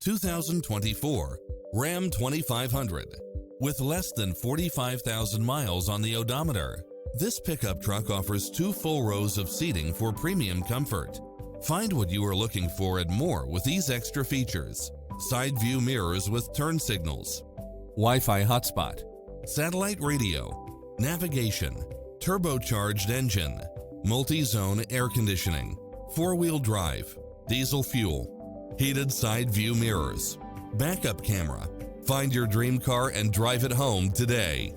2024 Ram 2500. With less than 45,000 miles on the odometer, this pickup truck offers 2 full rows of seating for premium comfort. Find what you are looking for and more with these extra features: side view mirrors with turn signals, Wi-Fi hotspot, satellite radio, navigation, turbocharged engine, multi-zone air conditioning, 4-wheel drive, diesel fuel, heated side view mirrors, backup camera. Find your dream car and drive it home today.